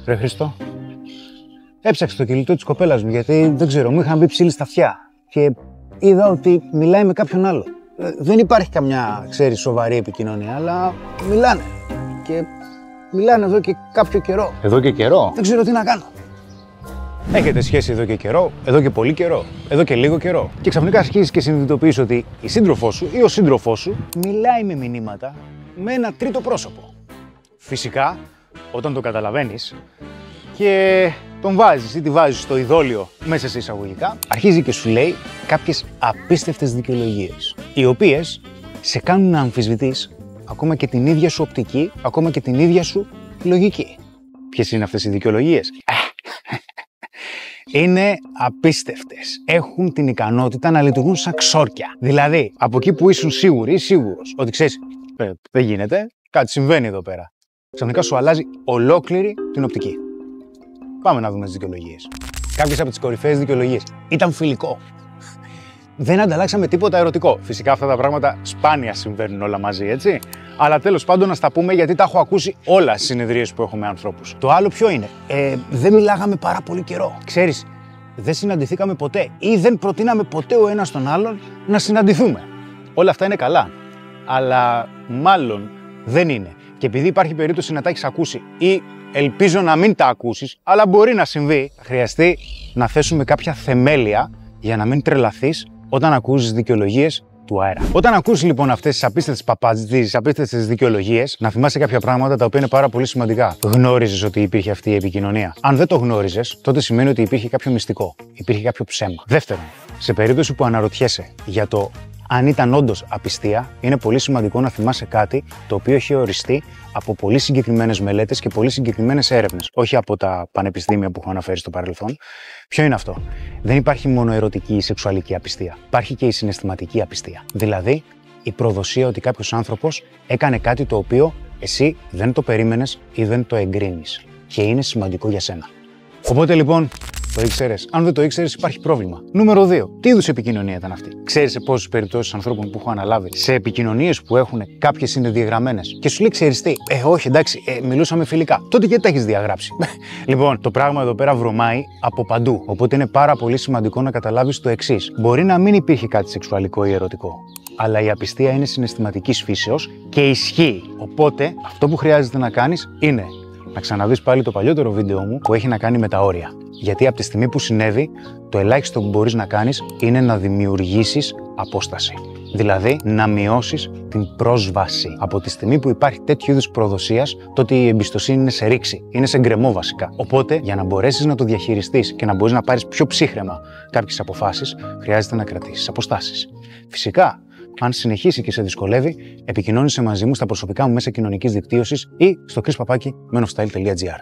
Ρε Χριστό, έψαξε το κινητό της κοπέλας μου γιατί δεν ξέρω, μου είχαν μπει ψήλοι στα αυτιά και είδα ότι μιλάει με κάποιον άλλο. Δεν υπάρχει καμιά, ξέρεις, σοβαρή επικοινωνία, αλλά μιλάνε. Και μιλάνε εδώ και κάποιο καιρό. Εδώ και καιρό? Δεν ξέρω τι να κάνω. Έχετε σχέση εδώ και καιρό, εδώ και πολύ καιρό, εδώ και λίγο καιρό. Και ξαφνικά αρχίζεις και συνειδητοποιείς ότι η σύντροφός σου ή ο σύντροφός σου μιλάει με μηνύματα με ένα τρίτο πρόσωπο. Φυσικά, όταν το καταλαβαίνεις και τον βάζεις ή τη βάζεις στο ειδόλιο μέσα σε εισαγωγικά, αρχίζει και σου λέει κάποιες απίστευτες δικαιολογίες, οι οποίες σε κάνουν να αμφισβητείς ακόμα και την ίδια σου οπτική, ακόμα και την ίδια σου λογική. Ποιες είναι αυτές οι δικαιολογίες? Είναι απίστευτες. Έχουν την ικανότητα να λειτουργούν σαν ξόρκια. Δηλαδή, από εκεί που ήσουν σίγουροι ή σίγουρος ότι ξέρεις, δεν γίνεται, κάτι συμβαίνει εδώ πέρα. Ξαφνικά σου αλλάζει ολόκληρη την οπτική. Πάμε να δούμε τις δικαιολογίες. Κάποιες από τις κορυφαίες δικαιολογίες. Ήταν φιλικό. Δεν ανταλλάξαμε τίποτα ερωτικό. Φυσικά αυτά τα πράγματα σπάνια συμβαίνουν όλα μαζί, έτσι. Αλλά τέλος πάντων να στα πούμε γιατί τα έχω ακούσει όλα στις συνεδρίες που έχω με ανθρώπους. Το άλλο ποιο είναι? Δεν μιλάγαμε πάρα πολύ καιρό. Ξέρεις, δεν συναντηθήκαμε ποτέ ή δεν προτείναμε ποτέ ο ένας τον άλλον να συναντηθούμε. Όλα αυτά είναι καλά. Αλλά μάλλον δεν είναι. Και επειδή υπάρχει περίπτωση να τα έχεις ακούσει ή ελπίζω να μην τα ακούσεις, αλλά μπορεί να συμβεί, θα χρειαστεί να θέσουμε κάποια θεμέλια για να μην τρελαθείς όταν ακούσεις δικαιολογίες του αέρα. Όταν ακούσεις λοιπόν αυτές τις απίστευτες τις απίστευτες δικαιολογίες, να θυμάσαι κάποια πράγματα τα οποία είναι πάρα πολύ σημαντικά. Γνώριζες ότι υπήρχε αυτή η επικοινωνία? Αν δεν το γνώριζες, τότε σημαίνει ότι υπήρχε κάποιο μυστικό, υπήρχε κάποιο ψέμα. Δεύτερον, σε περίπτωση που αναρωτιέσαι για το αν ήταν όντως απιστία, είναι πολύ σημαντικό να θυμάσαι κάτι το οποίο έχει οριστεί από πολύ συγκεκριμένες μελέτες και πολύ συγκεκριμένες έρευνες, όχι από τα πανεπιστήμια που έχω αναφέρει στο παρελθόν. Ποιο είναι αυτό? Δεν υπάρχει μόνο ερωτική ή σεξουαλική απιστία. Υπάρχει και η συναισθηματική απιστία. Δηλαδή, η προδοσία ότι κάποιος άνθρωπος έκανε κάτι το οποίο εσύ δεν το περίμενες ή δεν το εγκρίνεις και είναι σημαντικό για σένα. Οπότε λοιπόν, το ήξερες? Αν δεν το ήξερες, υπάρχει πρόβλημα. Νούμερο 2. Τι είδους επικοινωνία ήταν αυτή? Ξέρεις σε πόσες περιπτώσεις ανθρώπων που έχω αναλάβει, σε επικοινωνίες που έχουν κάποιες είναι διαγραμμένες και σου λέει, ξέρεις τι, όχι εντάξει, μιλούσαμε φιλικά. Τότε γιατί τα έχεις διαγράψει? Λοιπόν, το πράγμα εδώ πέρα βρωμάει από παντού. Οπότε είναι πάρα πολύ σημαντικό να καταλάβεις το εξής. Μπορεί να μην υπήρχε κάτι σεξουαλικό ή ερωτικό, αλλά η απιστία είναι συναισθηματικής φύσεως και ισχύει. Οπότε αυτό που χρειάζεται να κάνεις είναι να ξαναδείς πάλι το παλιότερο βίντεο μου που έχει να κάνει με τα όρια. Γιατί από τη στιγμή που συνέβη, το ελάχιστο που μπορείς να κάνεις είναι να δημιουργήσεις απόσταση. Δηλαδή, να μειώσεις την πρόσβαση. Από τη στιγμή που υπάρχει τέτοιου είδους προδοσίας, τότε η εμπιστοσύνη είναι σε ρήξη, είναι σε γκρεμό βασικά. Οπότε, για να μπορέσεις να το διαχειριστείς και να μπορείς να πάρεις πιο ψύχραιμα κάποιες αποφάσεις, χρειάζεται να κρατήσεις αποστάσεις. Φυσικά, αν συνεχίσει και σε δυσκολεύει, επικοινώνησε μαζί μου στα προσωπικά μου μέσα κοινωνικής δικτύωσης ή στο chris@menofstyle.gr.